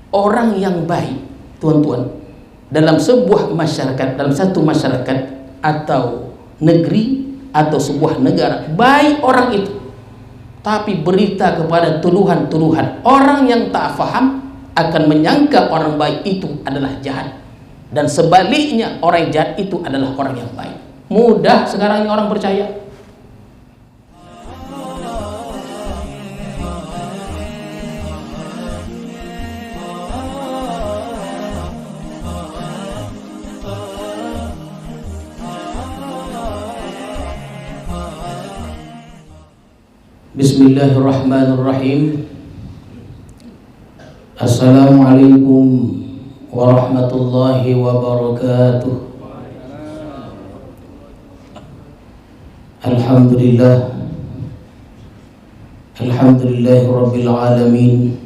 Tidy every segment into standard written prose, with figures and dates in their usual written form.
Orang yang baik, tuan-tuan, dalam sebuah masyarakat, dalam satu masyarakat atau negeri atau sebuah negara, baik orang itu, tapi berita kepada tuduhan-tuduhan orang yang tak faham akan menyangka orang baik itu adalah jahat, dan sebaliknya orang jahat itu adalah orang yang baik. Mudah sekarang ini orang percaya. Bismillahirrahmanirrahim. Assalamualaikum warahmatullahi wabarakatuh. Alhamdulillah, alhamdulillahi rabbil alamin,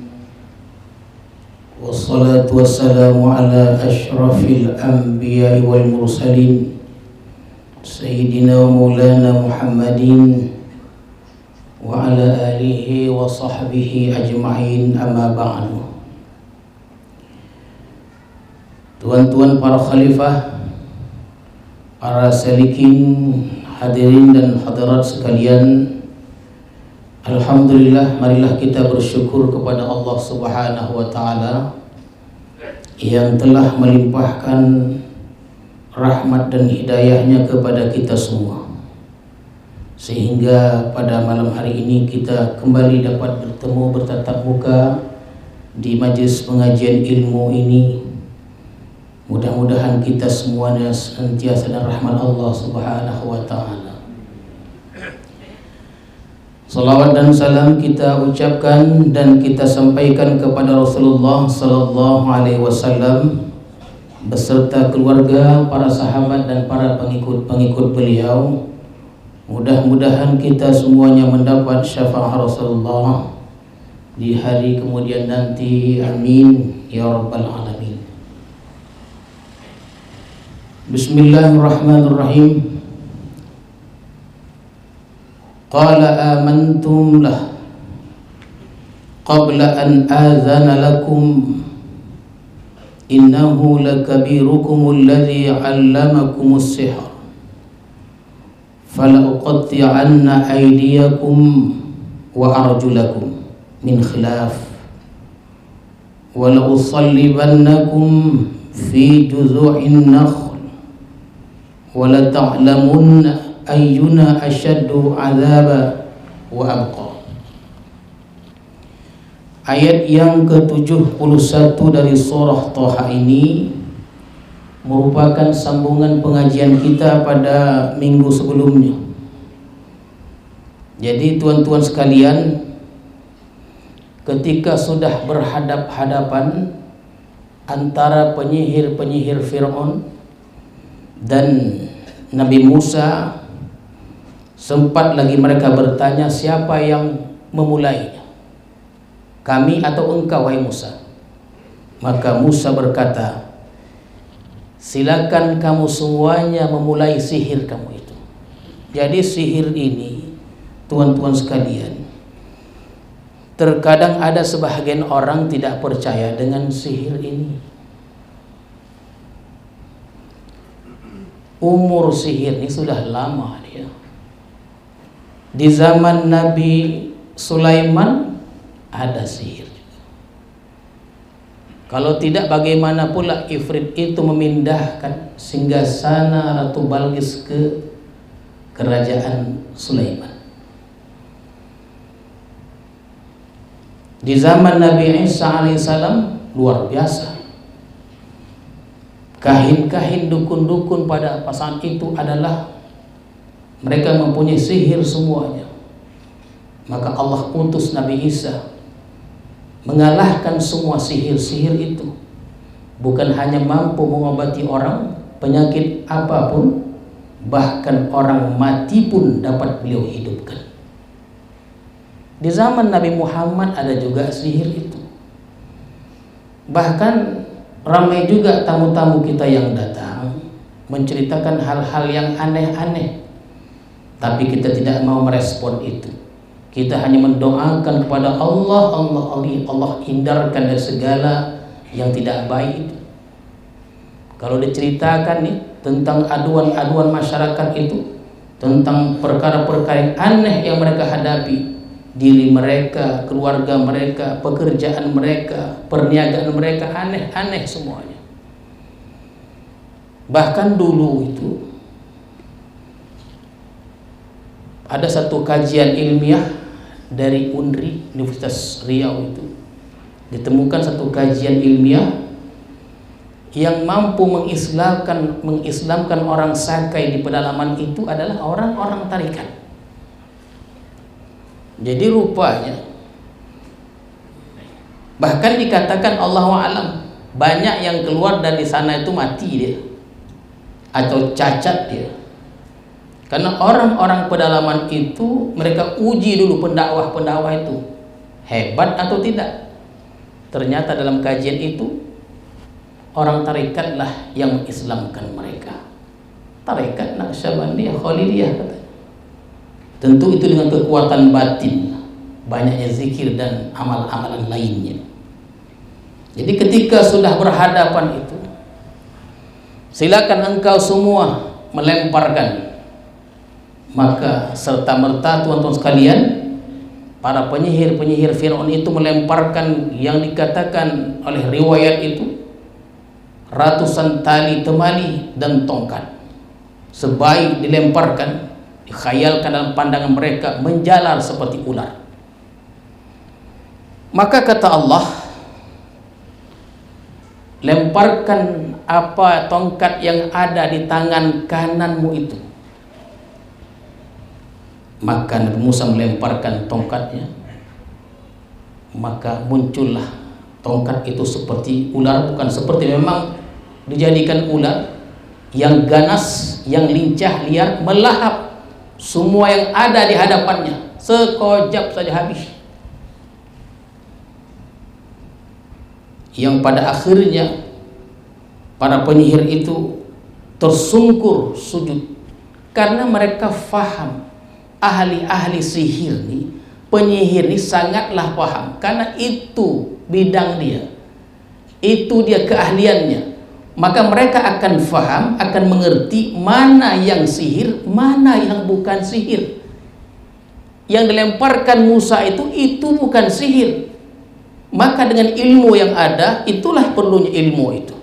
wassalatu wassalamu ala ashrafil anbiya'i wal mursalin, sayyidina wa maulana Muhammadin wa ala alihi wa sahbihi ajma'in, amma ba'du. Tuan-tuan para khalifah, para salikin, hadirin dan hadirat sekalian, alhamdulillah, marilah kita bersyukur kepada Allah Subhanahu wa taala yang telah melimpahkan rahmat dan hidayahnya kepada kita semua, sehingga pada malam hari ini kita kembali dapat bertemu, bertatap muka di majlis pengajian ilmu ini. Mudah-mudahan kita semuanya senantiasa dalam rahmat Allah Subhanahu wa taala. Salawat dan salam kita ucapkan dan kita sampaikan kepada Rasulullah sallallahu alaihi wasallam beserta keluarga, para sahabat dan para pengikut beliau. Mudah-mudahan kita semuanya mendapat syafaat Rasulullah di hari kemudian nanti. Amin ya rabbal alamin. Bismillahirrahmanirrahim. Qala amantum lah qabla an azana lakum innahu lakabirukum alladhi 'allamakumus sihr fala uqatti'anna aydiyakum wa arjulakum min khilaf wa la usallibannakum fi juzu'in nakhl wa la ta'lamunna ayyuna ashaddu 'adzaba wa abqa. Ayat yang ke-71 dari surah Thaha ini merupakan sambungan pengajian kita pada minggu sebelumnya. Jadi tuan-tuan sekalian, ketika sudah berhadap-hadapan antara penyihir-penyihir Fir'aun dan Nabi Musa, sempat lagi mereka bertanya, siapa yang memulainya, kami atau engkau wahai Musa? Maka Musa berkata, silakan kamu semuanya memulai sihir kamu itu. Jadi sihir ini, tuan-tuan sekalian, terkadang ada sebahagian orang tidak percaya dengan sihir ini. Umur sihir ini sudah lama dia. Di zaman Nabi Sulaiman ada sihir. Kalau tidak, bagaimana pula Ifrit itu memindahkan singgasana Ratu Balqis ke kerajaan Sulaiman. Di zaman Nabi Isa alaihissalam luar biasa. Kahin-kahin, dukun-dukun pada pasangan itu adalah mereka mempunyai sihir semuanya. Maka Allah utus Nabi Isa mengalahkan semua sihir-sihir itu. Bukan hanya mampu mengobati orang penyakit apapun, bahkan orang mati pun dapat beliau hidupkan. Di zaman Nabi Muhammad ada juga sihir itu. Bahkan ramai juga tamu-tamu kita yang datang menceritakan hal-hal yang aneh-aneh, tapi kita tidak mau merespon itu. Kita hanya mendoakan kepada Allah, Allah hindarkan dari segala yang tidak baik itu. Kalau diceritakan nih tentang aduan-aduan masyarakat itu, tentang perkara-perkara yang aneh yang mereka hadapi, diri mereka, keluarga mereka, pekerjaan mereka, perniagaan mereka, aneh-aneh semuanya. Bahkan dulu itu ada satu kajian ilmiah dari UNRI, Universitas Riau itu, ditemukan satu kajian ilmiah yang mampu mengislamkan orang Sakai di pedalaman itu adalah orang-orang tarikat. Jadi rupanya bahkan dikatakan Allahu a'lam, banyak yang keluar dari sana itu mati dia atau cacat dia. Karena orang-orang pedalaman itu mereka uji dulu pendakwah-pendakwah itu hebat atau tidak. Ternyata dalam kajian itu orang tarikatlah yang mengislamkan mereka. Tarekat Naqsyabandiyah Khalidiyah katanya. Tentu itu dengan kekuatan batin, banyaknya zikir dan amal-amalan lainnya. Jadi ketika sudah berhadapan itu, silakan engkau semua melemparkan. Maka serta merta tuan-tuan sekalian, para penyihir-penyihir Fir'aun itu melemparkan yang dikatakan oleh riwayat itu ratusan tali temali dan tongkat. Sebaik dilemparkan, dikhayalkan dalam pandangan mereka menjalar seperti ular. Maka kata Allah, lemparkan apa tongkat yang ada di tangan kananmu itu. Maka Nabi Musa melemparkan tongkatnya, maka muncullah tongkat itu seperti ular, bukan seperti memang dijadikan ular yang ganas, yang lincah, liar, melahap semua yang ada di hadapannya, sekejap saja habis. Yang pada akhirnya para penyihir itu tersungkur sujud karena mereka faham. Ahli-ahli sihir nih, penyihir ini sangatlah paham, karena itu bidang dia, itu dia keahliannya. Maka mereka akan faham, akan mengerti mana yang sihir, mana yang bukan sihir. Yang dilemparkan Musa itu bukan sihir. Maka dengan ilmu yang ada, itulah perlunya ilmu itu.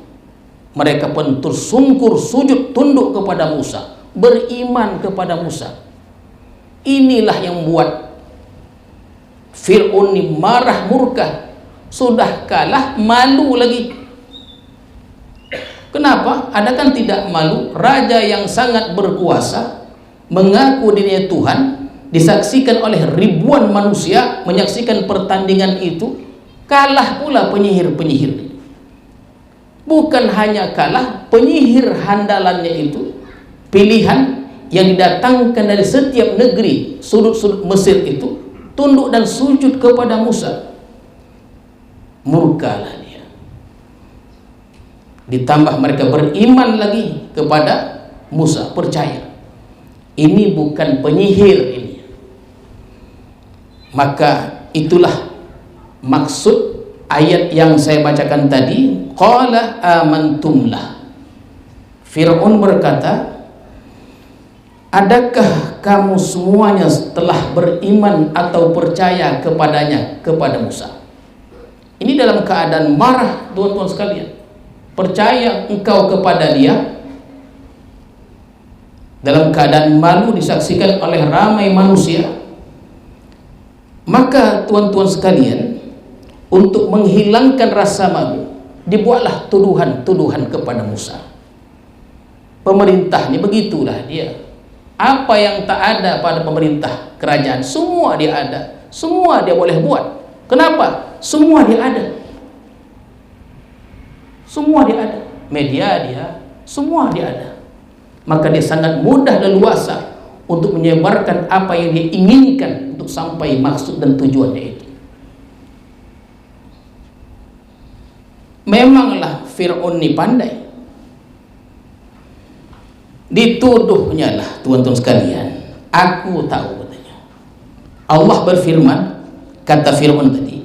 Mereka pun tersungkur sujud tunduk kepada Musa, beriman kepada Musa. Inilah yang membuat Fir'aun ini marah murka, sudah kalah malu lagi. Kenapa? Adakah tidak malu raja yang sangat berkuasa, mengaku dirinya Tuhan, disaksikan oleh ribuan manusia menyaksikan pertandingan itu, kalah pula penyihir-penyihir. Bukan hanya kalah, penyihir handalannya itu, pilihan yang didatangkan dari setiap negeri, sudut-sudut Mesir itu, tunduk dan sujud kepada Musa. Murkalah dia. Ditambah mereka beriman lagi kepada Musa, percaya ini bukan penyihir ini. Maka itulah maksud ayat yang saya bacakan tadi, qala amantumlah. Fir'aun berkata, adakah kamu semuanya telah beriman atau percaya kepadanya, kepada Musa? Ini dalam keadaan marah, tuan-tuan sekalian. Percaya engkau kepada dia, dalam keadaan malu disaksikan oleh ramai manusia. Maka tuan-tuan sekalian, untuk menghilangkan rasa malu, dibuatlah tuduhan-tuduhan kepada Musa. Pemerintah ini begitulah dia. Apa yang tak ada pada pemerintah kerajaan, semua dia ada, semua dia boleh buat. Kenapa? Semua dia ada, semua dia ada, media dia, semua dia ada. Maka dia sangat mudah dan luasa untuk menyebarkan apa yang dia inginkan untuk sampai maksud dan tujuannya itu. Memanglah Fir'aun ini pandai. Dituduhnya lah, tuan-tuan sekalian, aku tahu katanya. Allah berfirman, kata Fir'aun tadi,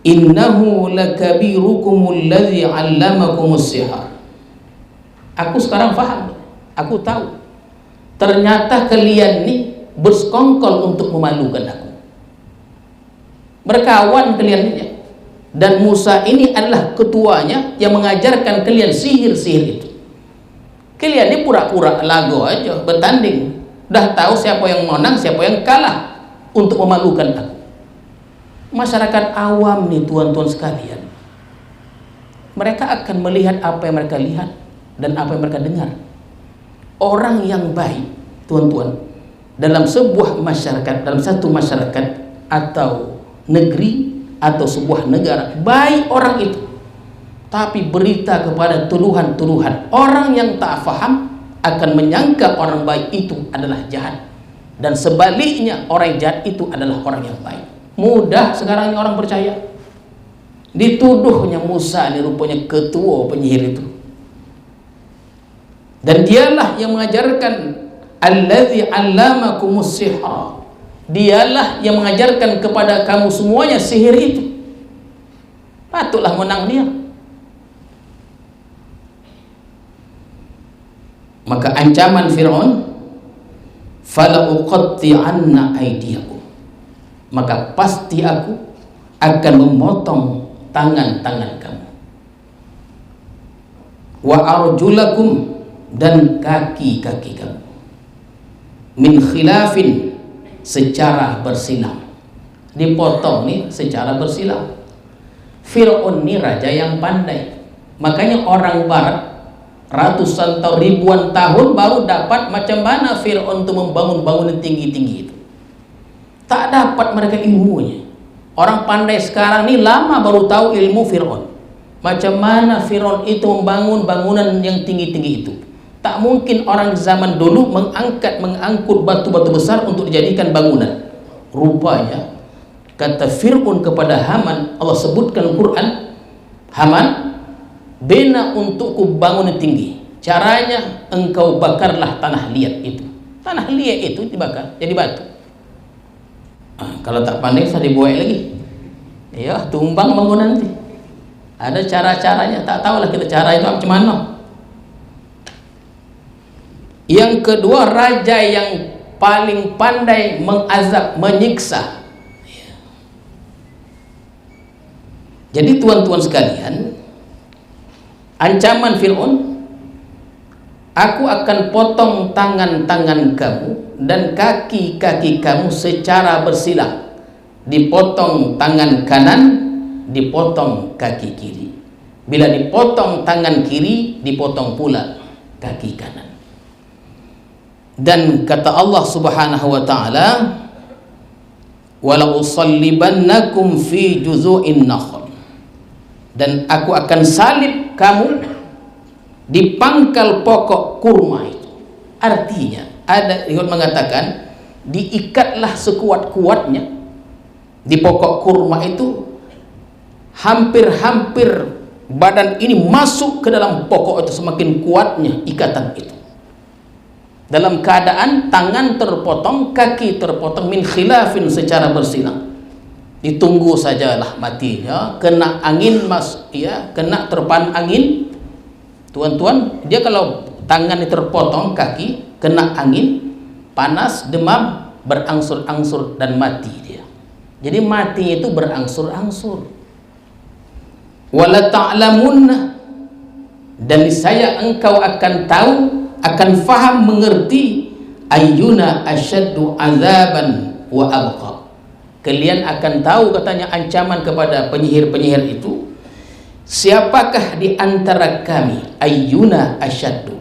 innahu lakabirukumul ladzi 'allamakumus sihar. Aku sekarang paham, aku tahu ternyata kalian nih bersekongkol untuk memalukan aku, berkawan kalian ini, dan Musa ini adalah ketuanya yang mengajarkan kalian sihir-sihir itu. Kalian ini pura-pura lagu aja, bertanding, dah tahu siapa yang menang siapa yang kalah untuk memalukan aku. Masyarakat awam nih tuan-tuan sekalian, mereka akan melihat apa yang mereka lihat dan apa yang mereka dengar. Orang yang baik tuan-tuan dalam sebuah masyarakat, dalam satu masyarakat atau negeri atau sebuah negara, baik orang itu, tapi berita kepada tuduhan-tuduhan, orang yang tak faham akan menyangka orang baik itu adalah jahat, dan sebaliknya orang yang jahat itu adalah orang yang baik. Mudah sekarang orang percaya. Dituduhnya Musa ini rupanya ketua penyihir itu, dan dialah yang mengajarkan alladzi 'allamakumus sihra, dialah yang mengajarkan kepada kamu semuanya sihir itu. Patutlah menang dia. Maka ancaman Fir'aun, fala uqatti'anna aydiyakum, maka pasti aku akan memotong tangan-tangan kamu, wa arjulakum, dan kaki-kaki kamu, min khilafin, secara bersilang. Dipotong nih secara bersilang. Fir'aun ini raja yang pandai, makanya orang barat ratusan atau ribuan tahun baru dapat macam mana Fir'aun itu membangun bangunan tinggi-tinggi itu. Tak dapat mereka ilmunya. Orang pandai sekarang ini lama baru tahu ilmu Fir'aun, macam mana Fir'aun itu membangun bangunan yang tinggi-tinggi itu. Tak mungkin orang zaman dulu mengangkut batu-batu besar untuk dijadikan bangunan. Rupanya kata Fir'aun kepada Haman, Allah sebutkan Quran, Haman, bina untukku bangunan tinggi. Caranya engkau bakarlah tanah liat itu. Tanah liat itu dibakar jadi batu. Kalau tak pandai bisa dibuat lagi. Ya, tumbang bangunan nanti. Ada cara-caranya, tak tahulah kita cara itu macam mana. Yang kedua, raja yang paling pandai mengazab, menyiksa. Jadi tuan-tuan sekalian, ancaman Fir'aun, aku akan potong tangan-tangan kamu dan kaki-kaki kamu secara bersilang. Dipotong tangan kanan, dipotong kaki kiri. Bila dipotong tangan kiri, dipotong pula kaki kanan. Dan kata Allah Subhanahu wa taala, wala usallibannakum fi juzu'in nakhl, dan aku akan salib kamu di pangkal pokok kurma itu. Artinya ada riwayat mengatakan diikatlah sekuat-kuatnya di pokok kurma itu, hampir-hampir badan ini masuk ke dalam pokok itu, semakin kuatnya ikatan itu. Dalam keadaan tangan terpotong, kaki terpotong, min khilafin, secara bersilang. Ditunggu sajalah matinya, kena angin ya, kena terpan angin. Tuan-tuan, dia kalau tangan terpotong, kaki kena angin, panas, demam, berangsur-angsur dan mati dia. Jadi mati itu berangsur-angsur. Wala ta'lamunna, dan saya engkau akan tahu, akan faham, mengerti, ayyuna asyaddu azaban wa abqa. Kalian akan tahu, katanya ancaman kepada penyihir-penyihir itu, siapakah di antara kami, ayyuna asyaddu,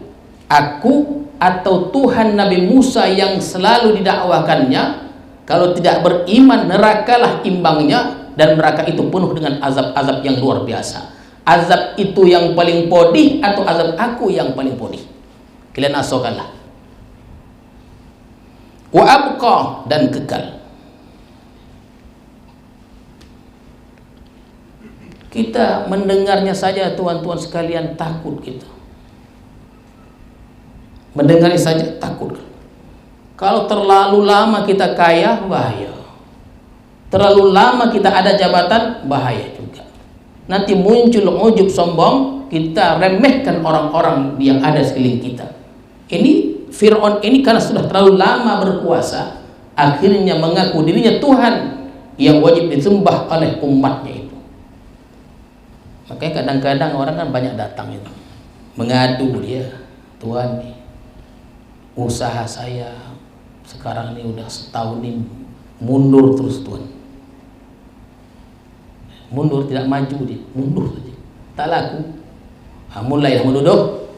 aku atau Tuhan Nabi Musa yang selalu didakwakannya, kalau tidak beriman nerakalah imbangnya, dan neraka itu penuh dengan azab-azab yang luar biasa. Azab itu yang paling pedih atau azab aku yang paling pedih? Kalian asokanlah. Wa abqa, dan kekal. Kita mendengarnya saja tuan-tuan sekalian takut kita. Mendengarnya saja takut. Kalau terlalu lama kita kaya, bahaya. Terlalu lama kita ada jabatan, bahaya juga. Nanti muncul ujub sombong, kita remehkan orang-orang yang ada sekeliling kita. Ini Fir'aun ini karena sudah terlalu lama berkuasa, akhirnya mengaku dirinya Tuhan yang wajib disembah oleh umatnya itu. Makanya kadang-kadang orang kan banyak datang itu, mengadu dia, Tuhan nih, usaha saya sekarang ini udah setahun ini mundur terus Tuhan. Mundur, tidak maju dia, mundur saja, tak laku. Mulailah menuduh,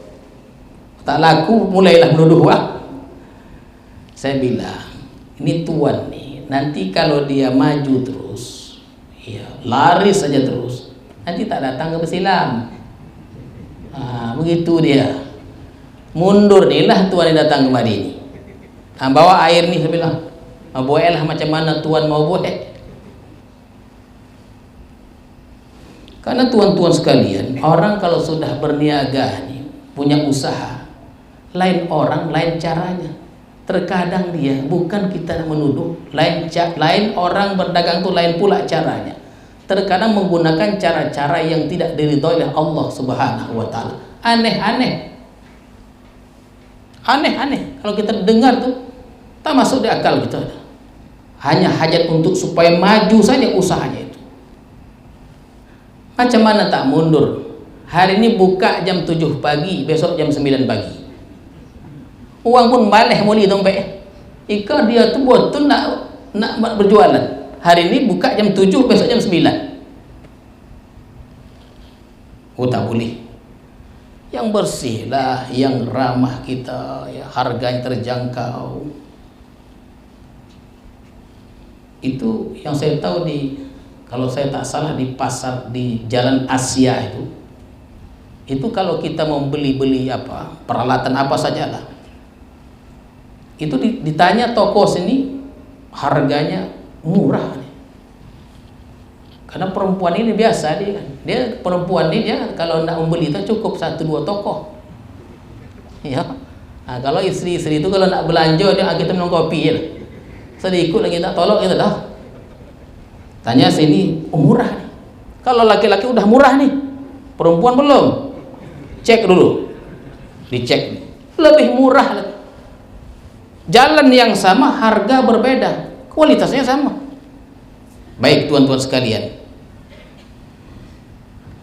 tak laku, mulailah menuduh. Saya bilang, ini Tuhan nih, nanti kalau dia maju terus, ya laris saja terus, nanti tak datang ke Islam. Begitu dia, mundur nih lah Tuhan yang datang kemari ini. Bawa air nih, saya bilang, boleh lah macam mana Tuhan mau boleh. Karena tuan-tuan sekalian, orang kalau sudah berniaga nih, punya usaha, lain orang, lain caranya. Terkadang dia, bukan kita menuduh, lain orang berdagang itu lain pula caranya. Terkadang menggunakan cara-cara yang tidak diridhoi oleh Allah Subhanahu wa Ta'ala. Aneh-aneh. Aneh-aneh. Kalau kita dengar tuh, tak masuk di akal gitu. Hanya hajat untuk supaya maju saja usahanya itu. Macam mana tak mundur? Hari ini buka jam 7 pagi, besok jam 9 pagi. Uang pun balik muli dompet. Ika dia tu betul nak berjualan. Hari ini buka jam 7, besok jam 9. Oh tak boleh. Yang bersih lah, yang ramah kita, ya, harganya terjangkau. Itu yang saya tahu kalau saya tak salah di pasar di Jalan Asia itu kalau kita mau beli apa peralatan apa saja lah, itu ditanya toko sini harganya murah nih. Karena perempuan ini biasa dia perempuan ini dia kalau nak membeli itu cukup 1-2 toko ya. Kalau istri-istri itu kalau nak belanja dia kita minum kopi ya, sedikit lagi tak tolong itu dah. Tanya sini, murah nih. Kalau laki-laki udah murah nih, perempuan belum. Cek dulu, dicek nih. Lebih murah lagi. Jalan yang sama, harga berbeda, kualitasnya sama. Baik tuan-tuan sekalian,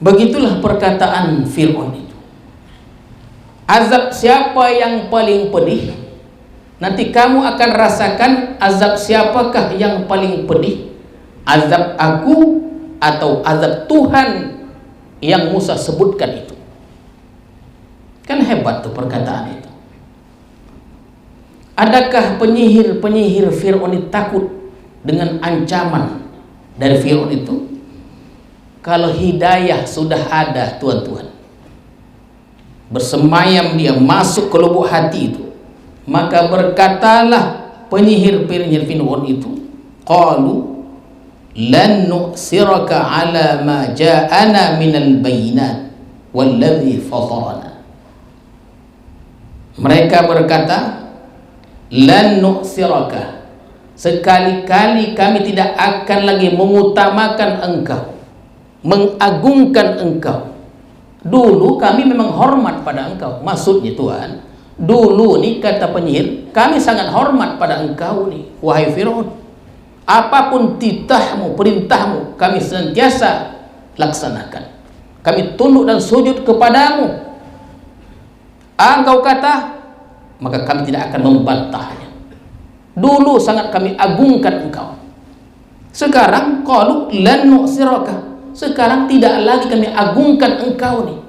begitulah perkataan Fir'aun itu. Azab siapa yang paling pedih? Nanti kamu akan rasakan azab siapakah yang paling pedih? Azab aku atau azab Tuhan yang Musa sebutkan itu. Kan hebat tuh perkataan itu. Adakah penyihir Fir'aun itu takut dengan ancaman dari Fir'aun itu? Kalau hidayah sudah ada tuan-tuan, bersemayam dia masuk ke lubuk hati itu, maka berkatalah penyihir Fir'aun itu, qalu lan nu'siraka ala ma ja'ana minal bayinat walladhi fatarana. Mereka berkata, lan nu'siraka, sekali-kali kami tidak akan lagi mengutamakan engkau, mengagungkan engkau. Dulu kami memang hormat pada engkau. Maksudnya Tuhan, dulu nih kata penyihir, kami sangat hormat pada engkau nih, wahai Fir'aun. Apapun titahmu, perintahmu, kami senantiasa laksanakan. Kami tunduk dan sujud kepadamu. Engkau kata, maka kami tidak akan membantahnya. Dulu sangat kami agungkan engkau. Sekarang qalu lan nu'siraka, sekarang tidak lagi kami agungkan engkau nih.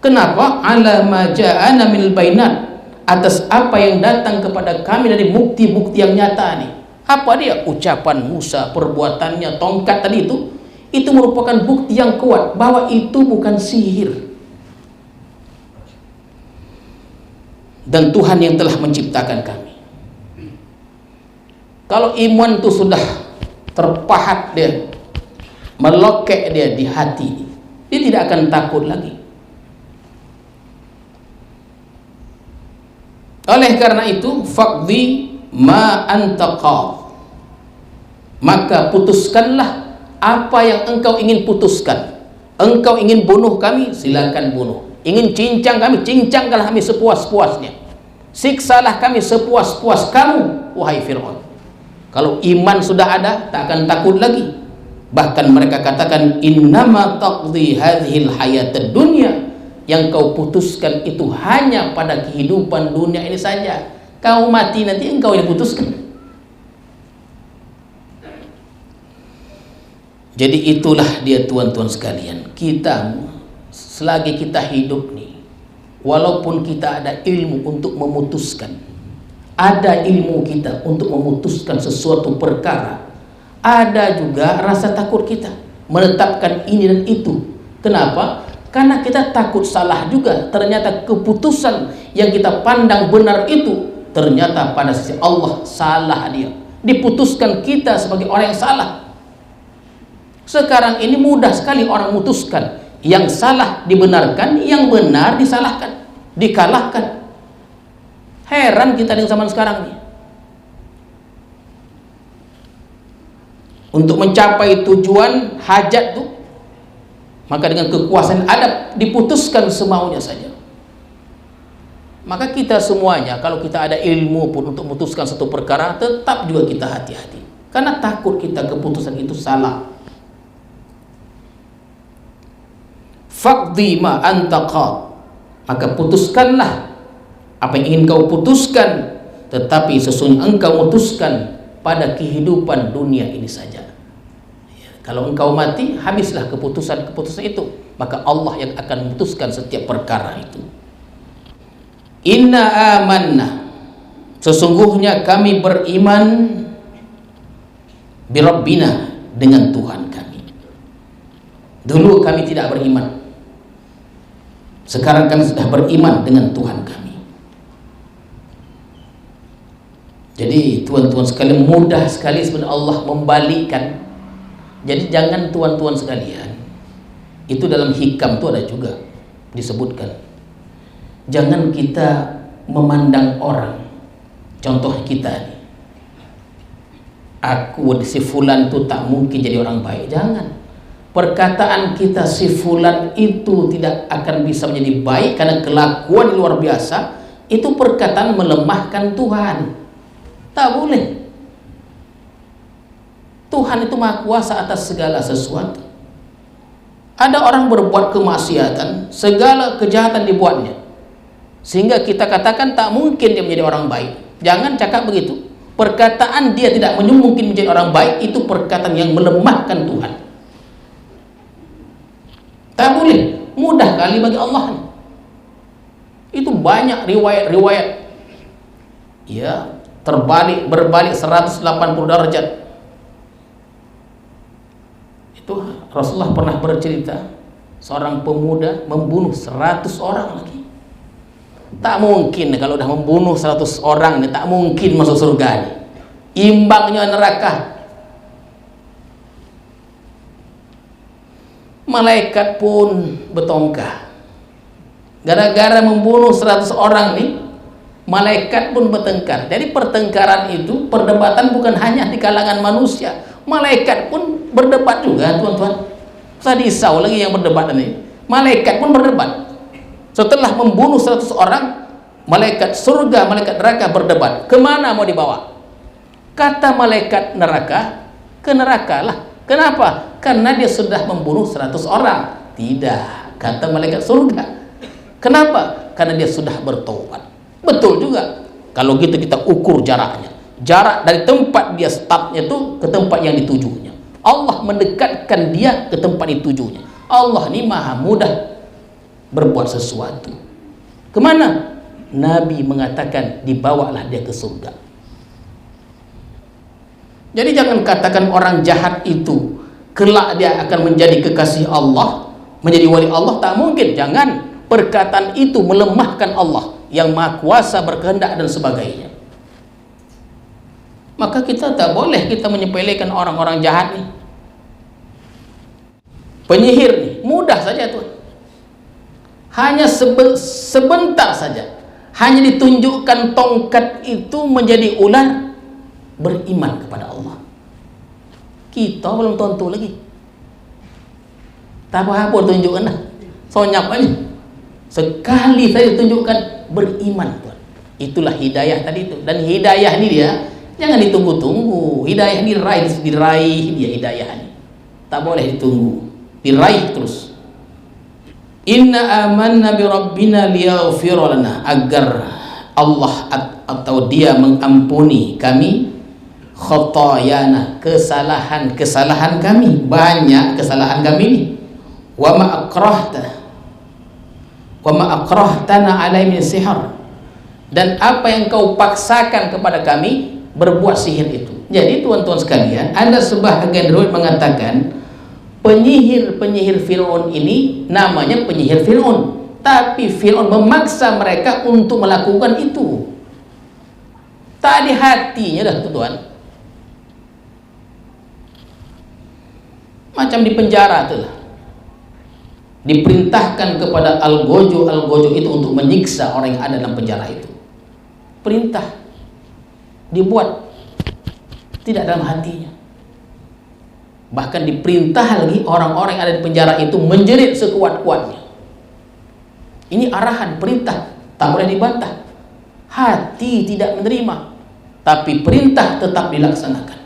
Kenapa? Ala ma ja'ana minal bayinat, atas apa yang datang kepada kami dari bukti-bukti yang nyata nih. Apa dia? Ucapan Musa, perbuatannya, tongkat tadi itu merupakan bukti yang kuat bahwa itu bukan sihir, dan Tuhan yang telah menciptakan kami. Kalau iman itu sudah terpahat dia, melokek dia di hati, dia tidak akan takut lagi. Oleh karena itu, faqdi ma anta qad, maka putuskanlah apa yang engkau ingin putuskan. Engkau ingin bunuh kami, silakan bunuh. Ingin cincang kami, cincangkanlah kami sepuas-puasnya. Siksalah kami sepuas-puas kamu, wahai Fir'aun. Kalau iman sudah ada, tak akan takut lagi. Bahkan mereka katakan, innama taqdi hadhil hayatad dunya. Yang kau putuskan itu hanya pada kehidupan dunia ini saja. Kau mati nanti engkau yang putuskan. Jadi itulah dia tuan-tuan sekalian. Kita selagi kita hidup nih, walaupun kita ada ilmu untuk memutuskan, ada ilmu kita untuk memutuskan sesuatu perkara, ada juga rasa takut kita menetapkan ini dan itu. Kenapa? Karena kita takut salah juga. Ternyata keputusan yang kita pandang benar itu ternyata pada sisi Allah salah dia. Diputuskan kita sebagai orang yang salah. Sekarang ini mudah sekali orang memutuskan. Yang salah dibenarkan, yang benar disalahkan, dikalahkan. Heran kita dengan zaman sekarang nih. Untuk mencapai tujuan hajat tuh, maka dengan kekuasaan adab diputuskan semaunya saja. Maka kita semuanya, kalau kita ada ilmu pun untuk memutuskan satu perkara, tetap juga kita hati-hati. Karena takut kita keputusan itu salah. Faqdi ma anta qad, maka putuskanlah apa yang ingin kau putuskan, tetapi sesungguhnya engkau memutuskan pada kehidupan dunia ini saja. Ya, kalau engkau mati, habislah keputusan-keputusan itu, maka Allah yang akan memutuskan setiap perkara itu. Inna amanna, sesungguhnya kami beriman bi Rabbina, dengan Tuhan kami. Dulu kami tidak beriman, sekarang kami sudah beriman dengan Tuhan kami. Jadi tuan-tuan sekalian, mudah sekali sebenarnya Allah membalikkan. Jadi jangan tuan-tuan sekalian, itu dalam hikam itu ada juga disebutkan, jangan kita memandang orang. Contoh kita nih, aku si fulan itu tak mungkin jadi orang baik. Jangan. Perkataan kita si fulan itu tidak akan bisa menjadi baik karena kelakuan luar biasa, itu perkataan melemahkan Tuhan. Tak boleh. Tuhan itu maha kuasa atas segala sesuatu. Ada orang berbuat kemaksiatan, segala kejahatan dibuatnya, sehingga kita katakan tak mungkin dia menjadi orang baik. Jangan cakap begitu. Perkataan dia tidak mungkin menjadi orang baik, itu perkataan yang melemahkan Tuhan. Tak boleh. Mudah kali bagi Allah. Itu banyak riwayat-riwayat, ya, berbalik 180 derajat. Itu Rasulullah pernah bercerita, seorang pemuda membunuh 100 orang lagi. Tak mungkin kalau udah membunuh 100 orang ini, tak mungkin masuk surga ini. Imbangnya neraka. Malaikat pun bertongkar. Gara-gara membunuh 100 orang nih, malaikat pun bertengkar. Jadi pertengkaran itu, perdebatan bukan hanya di kalangan manusia, malaikat pun berdebat juga, tuan-tuan. Saya risau lagi yang berdebat ini. Malaikat pun berdebat. Setelah membunuh 100 orang, malaikat surga, malaikat neraka berdebat. Kemana mau dibawa? Kata malaikat neraka, ke neraka lah. Kenapa? Karena dia sudah membunuh 100 orang. Tidak, kata malaikat surga. Kenapa? Karena dia sudah bertobat. Betul juga. Kalau gitu kita ukur jaraknya. Jarak dari tempat dia startnya itu ke tempat yang ditujunya. Allah mendekatkan dia ke tempat ditujunya. Allah ini maha mudah berbuat sesuatu. Kemana? Nabi mengatakan dibawalah dia ke surga. Jadi jangan katakan orang jahat itu kelak dia akan menjadi kekasih Allah, menjadi wali Allah. Tak mungkin. Jangan. Perkataan itu melemahkan Allah yang maha kuasa, berkehendak dan sebagainya. Maka kita tak boleh kita menyepelekan orang-orang jahat nih. Penyihir nih, mudah saja tuh. Hanya sebentar saja, hanya ditunjukkan tongkat itu menjadi ular, beriman kepada Allah. Kita belum tentu lagi. Tak apa-apa tunjukkan lah. Sonyap aja. Sekali saya tunjukkan, beriman tuan. Itulah hidayah tadi itu. Dan hidayah ini dia jangan ditunggu-tunggu. Hidayah ini diraih dia hidayah ini. Tak boleh ditunggu. Diraih terus. Inna amanna bi rabbina liyaghfir lana, agar Allah atau dia mengampuni kami khatayana, kesalahan kami, banyak kesalahan kami ini. Wa ma akrahtana alaihi min sihr, dan apa yang kau paksakan kepada kami berbuat sihir itu. Jadi tuan-tuan sekalian, ada sebahagian riwayat mengatakan penyihir Fir'aun ini namanya penyihir Fir'aun, tapi Fir'aun memaksa mereka untuk melakukan itu. Tak ada hatinya dah tuan. Macam di penjara tu lah. Diperintahkan kepada Al-Gojo itu untuk menyiksa orang yang ada dalam penjara itu. Perintah dibuat, tidak dalam hatinya. Bahkan diperintah lagi orang-orang yang ada di penjara itu menjerit sekuat-kuatnya. Ini arahan, perintah, tak boleh dibantah. Hati tidak menerima, tapi perintah tetap dilaksanakan.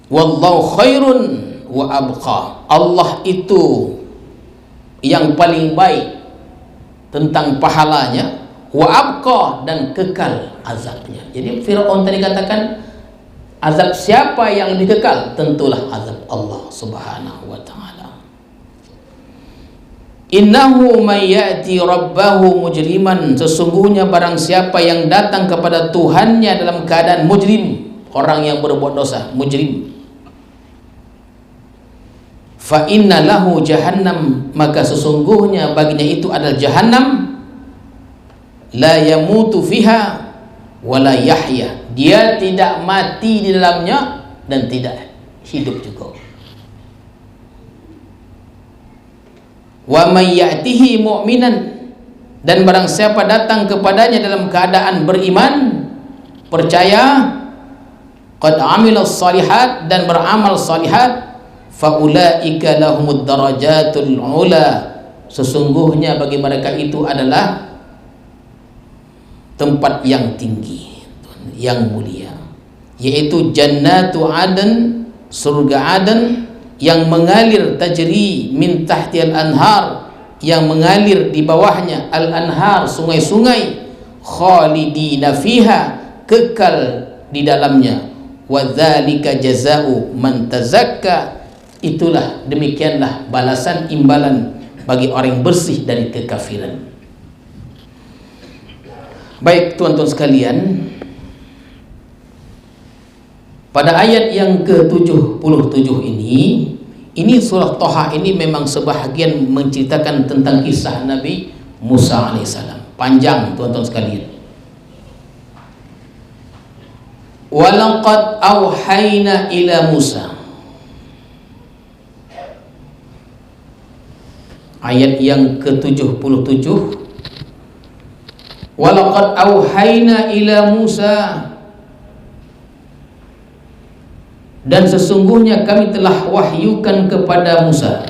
Wallahu khairun wa abqa. Allah itu yang paling baik tentang pahalanya, wa abqa, dan kekal azabnya. Jadi Fir'aun tadi katakan, azab siapa yang lebih kekal? Tentulah azab Allah Subhanahu wa ta'ala. Innahu may ya'ti rabbahu mujriman, sesungguhnya barang siapa yang datang kepada Tuhannya dalam keadaan mujrim, orang yang berbuat dosa, mujrim, fa inna lahu jahannam, maka sesungguhnya baginya itu adalah jahannam, la yamutu fiha wa la yahya, dia tidak mati di dalamnya dan tidak hidup juga. Wa may ya'tihi mu'minan, dan barang siapa datang kepadanya dalam keadaan beriman, percaya, qad amila salihat, dan beramal salihat, faulaika lahumud darajatul ula, sesungguhnya bagi mereka itu adalah tempat yang tinggi, yang mulia, yaitu jannatu aden, surga Aden yang mengalir, tajri min tahtiyal anhar, yang mengalir di bawahnya al-anhar, sungai-sungai, khalidina fiha, kekal di dalamnya, wa dzalika jazaa'u man tazakka, itulah, demikianlah balasan imbalan bagi orang yang bersih dari kekafiran. Baik tuan-tuan sekalian, pada ayat yang ke-77 ini surah Thaha ini memang sebahagian menceritakan tentang kisah Nabi Musa alaihissalam. Panjang tuan-tuan sekalian. Walaqad auhayna ila Musa, ayat yang ke-77, walaqad auhayna ila Musa, dan sesungguhnya kami telah wahyukan kepada Musa,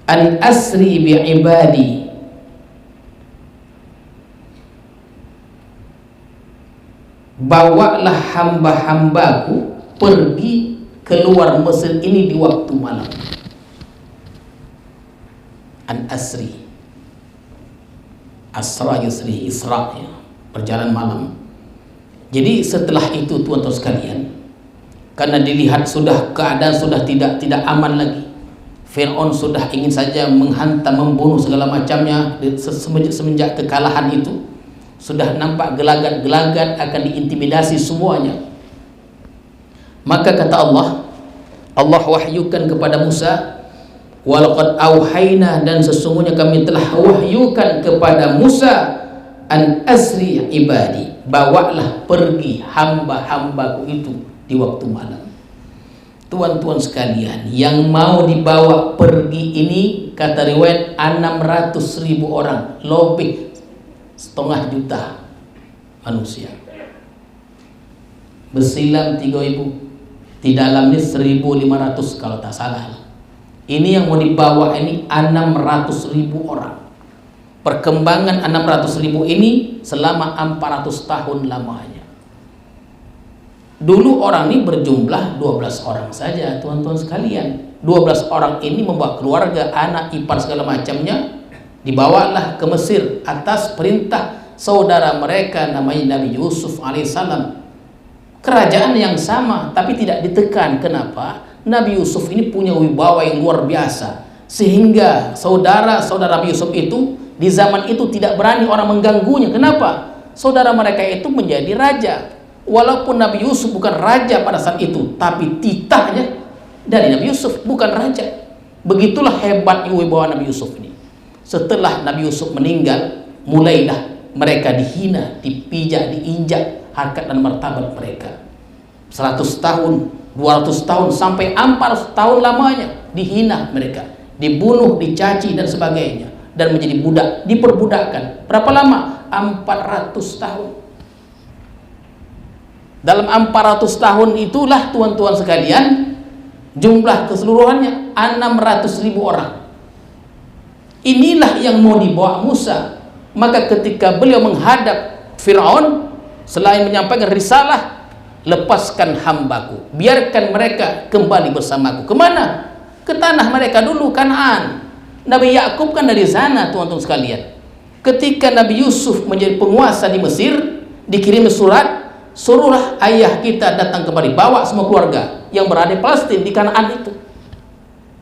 an asri bi ibadi, bawalah hamba-hambaku pergi keluar Mesir ini di waktu malam. An asri, asra yusri, isra, ya, perjalanan malam. Jadi setelah itu tuan-tuan sekalian, karena dilihat sudah keadaan sudah tidak aman lagi, Fir'aun sudah ingin saja menghantam, membunuh segala macamnya. Semenjak kekalahan itu sudah nampak gelagat-gelagat akan diintimidasi semuanya. Maka kata Allah wahyukan kepada Musa, walaqad auhayna, dan sesungguhnya kami telah wahyukan kepada Musa, an asri ibadi, bawalah pergi hamba-hambaku itu di waktu malam. Tuan-tuan sekalian, yang mau dibawa pergi ini kata riwayat 600.000 orang, lebih 500.000 manusia. bersilam 3.000, di dalamnya 1.500 kalau tak salah. Ini yang mau dibawa ini 600.000 orang. Perkembangan 600.000 ini selama 400 tahun lamanya. Dulu orang ini berjumlah 12 orang saja, tuan-tuan sekalian. 12 orang ini membawa keluarga, anak, ipar, segala macamnya, dibawalah ke Mesir atas perintah saudara mereka namanya Nabi Yusuf alaihissalam. Kerajaan yang sama tapi tidak ditekan. Kenapa? Nabi Yusuf ini punya wibawa yang luar biasa, sehingga saudara-saudara Nabi Yusuf itu di zaman itu tidak berani orang mengganggunya. Kenapa? Saudara mereka itu menjadi raja. Walaupun Nabi Yusuf bukan raja pada saat itu, tapi titahnya dari Nabi Yusuf, bukan raja. Begitulah hebatnya wibawa Nabi Yusuf ini. Setelah Nabi Yusuf meninggal, mulailah mereka dihina, dipijak, diinjak harkat dan martabat mereka. 100 tahun, 200 tahun, sampai 400 tahun lamanya dihina mereka, dibunuh, dicaci dan sebagainya, dan menjadi budak, diperbudakkan. Berapa lama? 400 tahun. Dalam 400 tahun itulah tuan-tuan sekalian, jumlah keseluruhannya 600.000 orang. Inilah yang mau dibawa Musa. Maka ketika beliau menghadap Fir'aun, selain menyampaikan risalah, lepaskan hambaku, biarkan mereka kembali bersamaku. Kemana? Ke tanah mereka dulu, Kanaan. Nabi Yakub kan dari sana, tuan-tuan sekalian. Ketika Nabi Yusuf menjadi penguasa di Mesir, dikirim surat, suruhlah ayah kita datang kembali, bawa semua keluarga yang berada di Palestina, di Kanaan itu.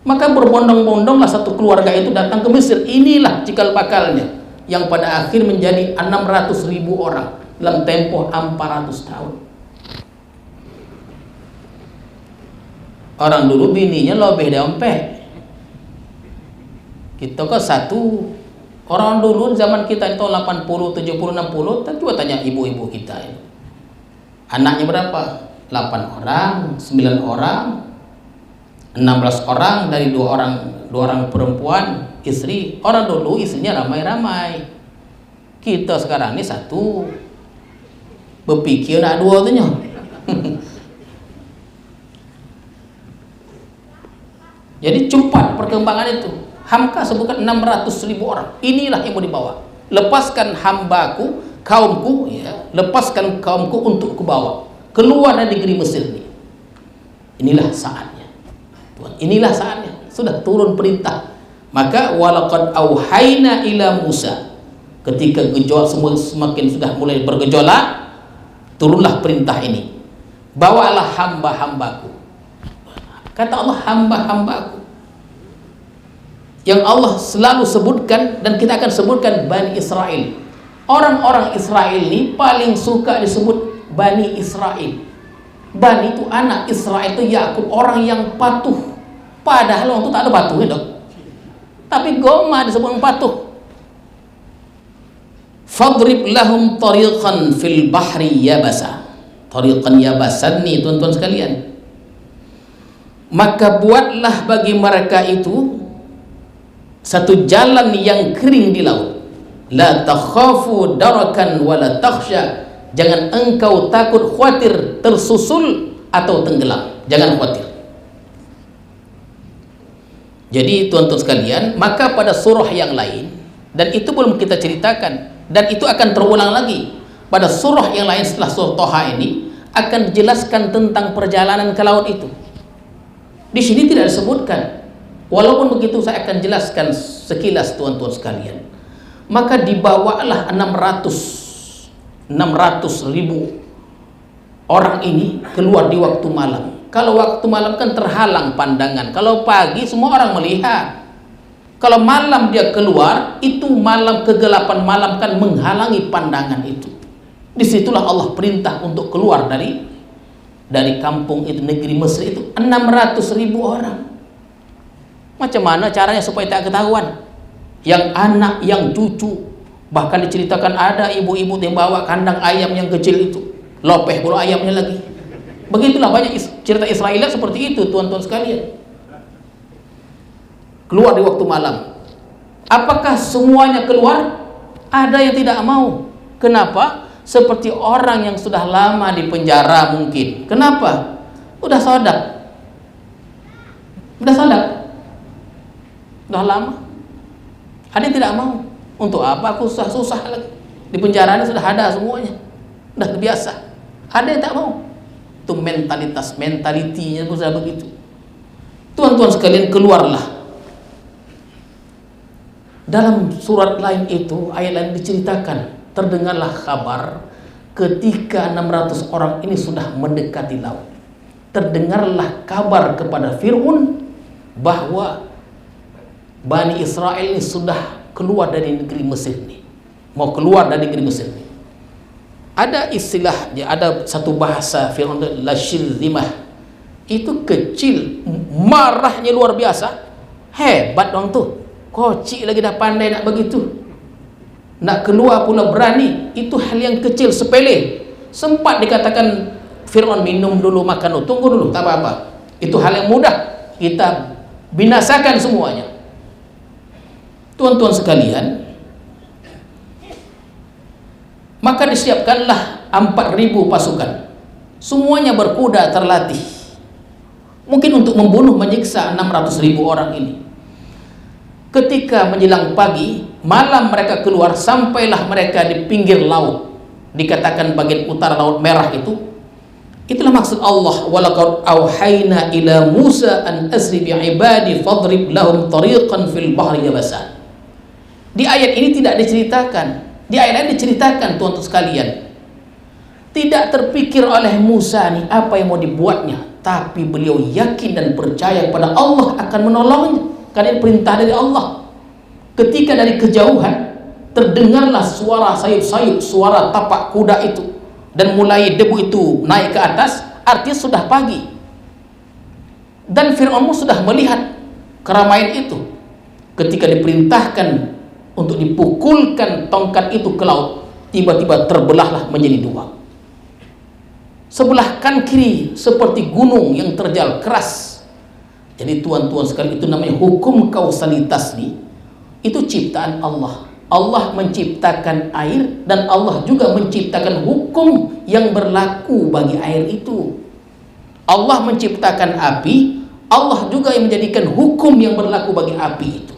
Maka berbondong-bondonglah satu keluarga itu datang ke Mesir. Inilah cikal bakalnya, yang pada akhir menjadi 600.000 orang dalam tempo 400 tahun. Orang dulu bininya lebih dompet. Kita kok satu. Orang dulu zaman kita itu 80, 70, 60, kita coba tanya ibu-ibu kita ini. Anaknya berapa? 8 orang, 9 orang, 16 orang, dari 2 orang perempuan, istri. Orang dulu istrinya ramai-ramai. Kita sekarang ini satu. Berpikir nak 2 tu nya. Jadi cepat perkembangan itu. Hamka sebutkan 600.000 orang. Inilah yang mau dibawa. Lepaskan hambaku, kaumku, ya, lepaskan kaumku untuk kubawa keluar dari negeri Mesir ini. Inilah saatnya, Tuhan. Inilah saatnya. Sudah turun perintah. Maka walaqad auhayna ila Musa. Ketika gejolak semua semakin sudah mulai bergejolak, turunlah perintah ini. Bawalah hamba-hambaku. Kata Allah, hamba-hambaku. Yang Allah selalu sebutkan, dan kita akan sebutkan Bani Israel. Orang-orang Israel ini paling suka disebut Bani Israel. Bani itu anak, Israel itu Yakub, orang yang patuh. Padahal orang itu tak ada patuhnya dong. Tapi goma disebut patuh. Fadrib lahum tariqan fil bahri yabasa. Tariqan yabasan nih tuan-tuan sekalian. Maka buatlah bagi mereka itu satu jalan yang kering di laut. La takhafu darakan wa la takhsha. Jangan engkau takut, khawatir tersusul atau tenggelam. Jangan khawatir. Jadi tuan-tuan sekalian, maka pada surah yang lain, dan itu belum kita ceritakan, dan itu akan terulang lagi pada surah yang lain setelah surah Toha ini, akan dijelaskan tentang perjalanan ke laut itu. Di sini tidak disebutkan. Walaupun begitu saya akan jelaskan sekilas tuan-tuan sekalian. Maka dibawalah 600.000 orang ini keluar di waktu malam. Kalau waktu malam kan terhalang pandangan. Kalau pagi semua orang melihat. Kalau malam dia keluar, itu malam, kegelapan malam kan menghalangi pandangan itu. Disitulah Allah perintah untuk keluar dari kampung itu, negeri Mesir itu, 600.000 orang. Macam mana caranya supaya tak ketahuan? Yang anak, yang cucu, bahkan diceritakan ada ibu-ibu yang bawa kandang ayam yang kecil itu, lopeh pula ayamnya lagi. Begitulah banyak cerita Israel seperti itu, tuan-tuan sekalian. Keluar di waktu malam. Apakah semuanya keluar? Ada yang tidak mau. Kenapa? seperti orang yang sudah lama di penjara mungkin. Kenapa? Udah sodak. Udah lama. Ada yang tidak mau. Untuk apa aku susah-susah lagi? Di penjara ini sudah ada semuanya. Udah terbiasa. Ada yang tak mau. Itu mentalitinya sudah begitu. Tuan-tuan sekalian, keluarlah. Dalam surat lain itu, ayat lain diceritakan, terdengarlah kabar ketika 600 orang ini sudah mendekati laut. Terdengarlah kabar kepada Fir'aun bahwa Bani Israel ini sudah keluar dari negeri Mesir ini. Mau keluar dari negeri Mesir ini. Ada istilahnya, ada satu bahasa Fir'aun, Lashilzimah. Itu kecil, marahnya luar biasa. Hebat dong tuh. Kocik lagi dah pandai nak begitu. Nak keluar pula berani. Itu hal yang kecil, sepele. Sempat dikatakan Fir'aun, minum dulu, makan dulu, tunggu dulu, tak apa-apa. Itu hal yang mudah. Kita binasakan semuanya. Tuan-tuan sekalian, maka disiapkanlah 4.000 pasukan. Semuanya berkuda terlatih. Mungkin untuk membunuh, menyiksa 600.000 orang ini. Ketika menjelang pagi, malam mereka keluar, sampailah mereka di pinggir laut. Dikatakan bagian utara Laut Merah itu. Itulah maksud Allah, walaqad auhayna ila Musa an asri bi ibadi fadrib lahum tariqan fil bahri yabasa. Di ayat ini tidak diceritakan. Di ayat lain diceritakan, tuan-tuan sekalian. Tidak terpikir oleh Musa nih apa yang mau dibuatnya, tapi beliau yakin dan percaya kepada Allah akan menolongnya. Karena ini perintah dari Allah. Ketika dari kejauhan terdengarlah suara sayup-sayup, suara tapak kuda itu, dan mulai debu itu naik ke atas, artinya sudah pagi. Dan Fir'aun sudah melihat keramaian itu. Ketika diperintahkan untuk dipukulkan tongkat itu ke laut, tiba-tiba terbelahlah menjadi dua. Sebelah kan kiri seperti gunung yang terjal keras. Jadi tuan-tuan sekalian, itu namanya hukum kausalitas nih. Itu ciptaan Allah. Allah menciptakan air dan Allah juga menciptakan hukum yang berlaku bagi air itu. Allah menciptakan api, Allah juga yang menjadikan hukum yang berlaku bagi api itu.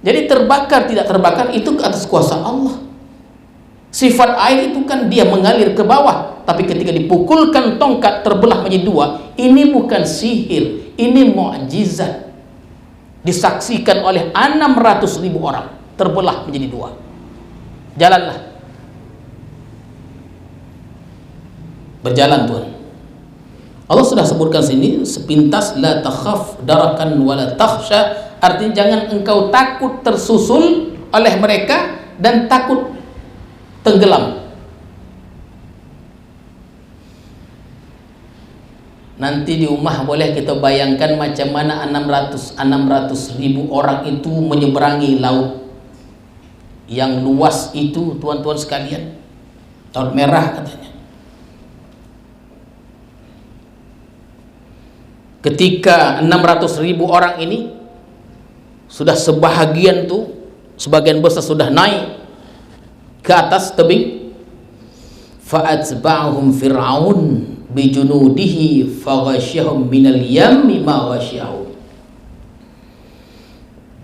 Jadi terbakar tidak terbakar itu ke atas kuasa Allah. Sifat air itu kan dia mengalir ke bawah, tapi ketika dipukulkan tongkat terbelah menjadi dua, ini bukan sihir, ini mukjizat. Disaksikan oleh 600.000 orang, terbelah menjadi dua. Jalanlah. Berjalan Tuhan. Allah sudah sebutkan sini sepintas, la takhaf darakan wala takhsha, artinya jangan engkau takut tersusul oleh mereka dan takut tenggelam. Nanti di rumah boleh kita bayangkan macam mana 600.000 orang itu menyeberangi laut yang luas itu, tuan-tuan sekalian. Laut Merah katanya. Ketika 600.000 orang ini sudah sebahagian tuh, sebagian besar sudah naik ke atas tebing, fa'atba'ahum fir'aun bijunudihi faghasyahum minal yammi ma ghasyahum.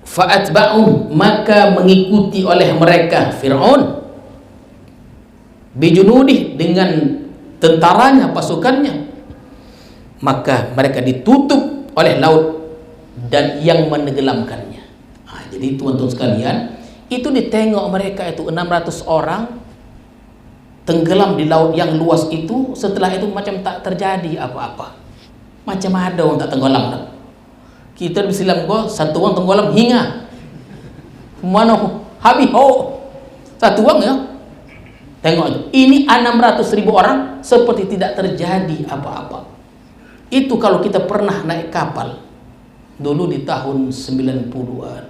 Fa'atba'ahum, maka mengikuti oleh mereka Fir'aun, bijunudih, dengan tentaranya, pasukannya, maka mereka ditutup oleh laut dan yang menenggelamkannya. Jadi tuan-tuan sekalian, itu ditengok mereka itu 600 orang tenggelam di laut yang luas itu. Setelah itu macam tak terjadi apa-apa, macam ada orang tak tenggelam. Kita di Silam kok satu orang tenggelam hingga mana habis satu orang ya. Tengok ini 600.000 orang seperti tidak terjadi apa-apa. Itu kalau kita pernah naik kapal dulu di tahun 90 2000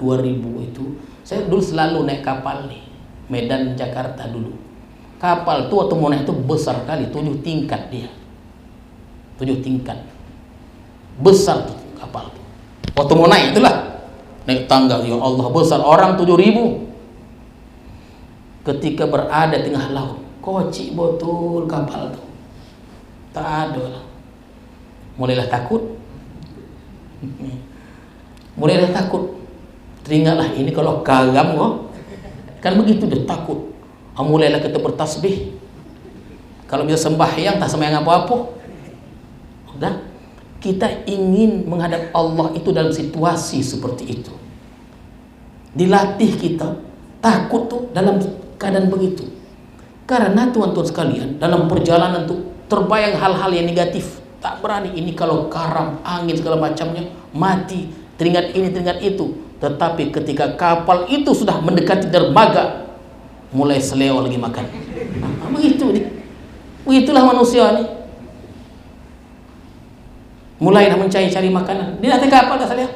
itu. Saya dulu selalu naik kapal nih, Medan Jakarta dulu. Kapal tuh waktu mau naik itu besar kali, 7 tingkat dia. 7 tingkat. Besar tuh kapal tuh. Waktu mau naik itulah, naik tangga, ya Allah besar, orang 7.000. Ketika berada di tengah laut, kocik betul kapal tuh. Tak ada lah. Mulailah takut. Mulailah takut. Teringatlah ini kalau karam kok. Kan begitu dia takut. Mulailah kita bertasbih. Kalau bisa sembahyang tak sembahyang apa-apa. Udah. Kita ingin menghadap Allah itu dalam situasi seperti itu. Dilatih kita takut tuh dalam keadaan begitu. Karena tuan-tuan sekalian, dalam perjalanan tuh terbayang hal-hal yang negatif. Tak berani, ini kalau karam, angin segala macamnya, mati, teringat ini, teringat itu. Tetapi ketika kapal itu sudah mendekati dermaga, mulai seleo lagi makan. Begitu nih. Begitulah manusia nih. Mulailah mencari-cari makanan. Di atas kapal dah saya.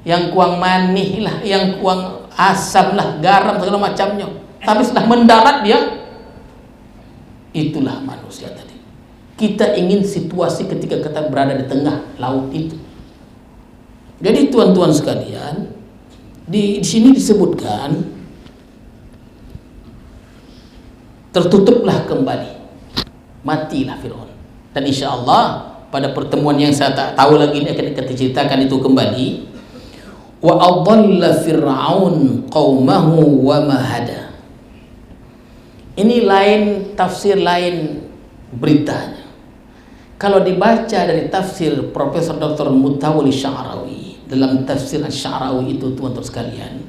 Yang kuang manih lah, yang kuang asam lah, garam segala macamnya. Tapi sudah mendarat dia. Itulah manusia tadi. Kita ingin situasi ketika kita berada di tengah laut itu. Jadi tuan-tuan sekalian, di sini disebutkan tertutuplah kembali, matilah Fir'aun. Dan insya Allah pada pertemuan yang saya tak tahu lagi ini akan kita ceritakan itu kembali. Wa adalla Fir'aun qaumahu wa ma hada. Ini lain tafsir, lain beritanya. Kalau dibaca dari tafsir Profesor Dr. Mutawalli Sya'rawi, dalam tafsir Sya'rawi itu tuan-tuan sekalian,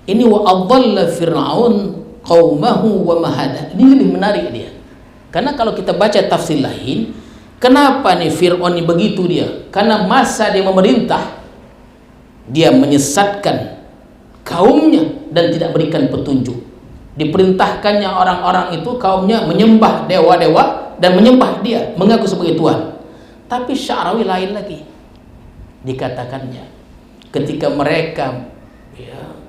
ini wa adalla Fir'aun qaumahu wa ma hada. Ini lebih menarik dia. Karena kalau kita baca tafsir lain, kenapa nih Fir'aun ini begitu dia? Karena masa dia memerintah, dia menyesatkan kaumnya dan tidak berikan petunjuk. Diperintahkannya orang-orang itu, kaumnya menyembah dewa-dewa dan menyembah dia, mengaku sebagai Tuhan. Tapi Sya'rawi lain lagi. Dikatakannya ketika mereka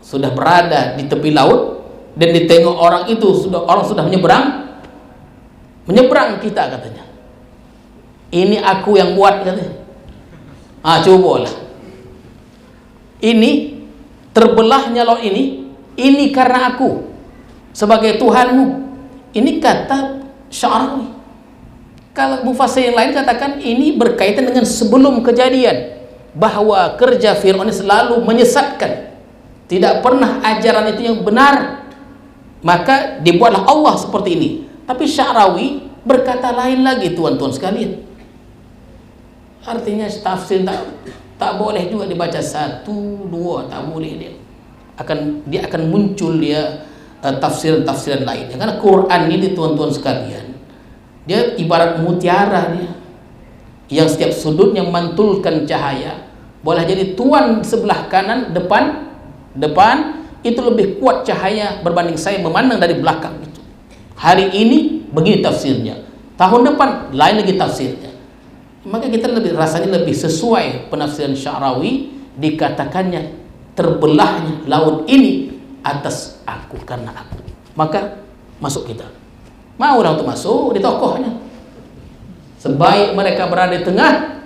sudah berada di tepi laut dan ditengok orang itu, orang sudah menyeberang kita katanya. Ini aku yang buat katanya. Cobalah. Ini terbelahnya laut ini karena aku sebagai Tuhanmu. Ini kata Sya'rawi. Kalau mufassir yang lain katakan ini berkaitan dengan sebelum kejadian, bahwa kerja Fir'aun selalu menyesatkan, tidak pernah ajaran itu yang benar, maka dibuatlah Allah seperti ini. Tapi Sya'rawi berkata lain lagi tuan-tuan sekalian. Artinya tafsir tak boleh juga dibaca satu dua, tak boleh dia akan muncul tafsiran-tafsiran lainnya. Karena Quran ini tuan-tuan sekalian, dia ibarat mutiara dia, yang setiap sudutnya memantulkan cahaya. Boleh jadi tuan sebelah kanan depan itu lebih kuat cahaya berbanding saya memandang dari belakang itu. Hari ini begini tafsirnya, tahun depan lain lagi tafsirnya. Maka kita rasanya lebih sesuai penafsiran Sya'rawi, dikatakannya terbelahnya laut ini atas aku, karena aku. Maka masuk kita. Mau orang untuk masuk di tokohnya. Sebaik mereka berada di tengah,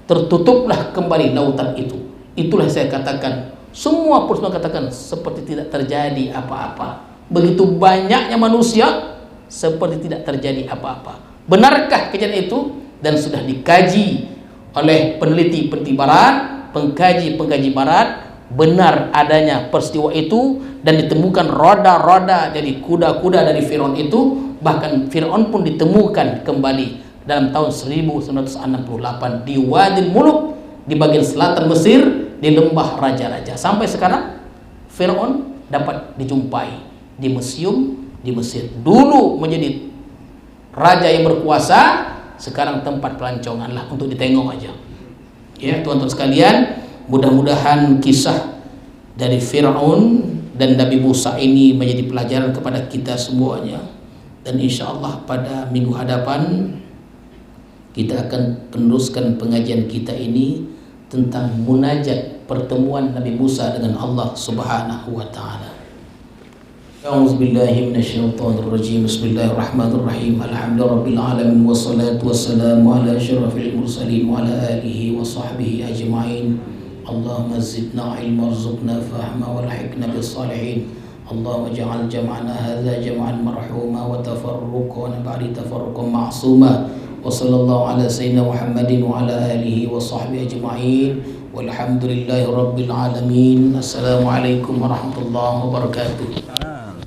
tertutuplah kembali lautan itu. Itulah saya katakan, semua peristiwa katakan seperti tidak terjadi apa-apa. Begitu banyaknya manusia, seperti tidak terjadi apa-apa. Benarkah kejadian itu? Dan sudah dikaji oleh peneliti-peneliti barat, pengkaji barat, benar adanya peristiwa itu, dan ditemukan roda-roda dari kuda-kuda dari Fir'aun itu. Bahkan Fir'aun pun ditemukan kembali dalam tahun 1968 di Wadil Muluk, di bagian selatan Mesir, di lembah raja-raja. Sampai sekarang Fir'aun dapat dijumpai di museum di Mesir. Dulu menjadi raja yang berkuasa, sekarang tempat pelancongan lah untuk ditengok aja. Ya tuan-tuan sekalian, mudah-mudahan kisah dari Fir'aun dan Nabi Musa ini menjadi pelajaran kepada kita semuanya. Dan insya Allah pada minggu hadapan kita akan meneruskan pengajian kita ini tentang munajat pertemuan Nabi Musa dengan Allah Subhanahu wa taala. A'udzubillahi minasyaitonirrajim. Bismillahirrahmanirrahim. Alhamdulillahirabbil alamin wassalatu wassalamu ala asyrafil mursalin wa ala alihi wa sahbihi ajma'in. Allahumma zidna ilma warzuqna fahma walhiqna bis salihin. Allahumma ja'al jam'ana hadza jam'an marhuma wa tafarruqana ba'di tafarruqan ma'suma. Wa sallallahu ala sayyidina Muhammadin wa ala alihi wa sahbihi ajma'in. Walhamdulillahi rabbil alamin. Assalamualaikum warahmatullahi wabarakatuh.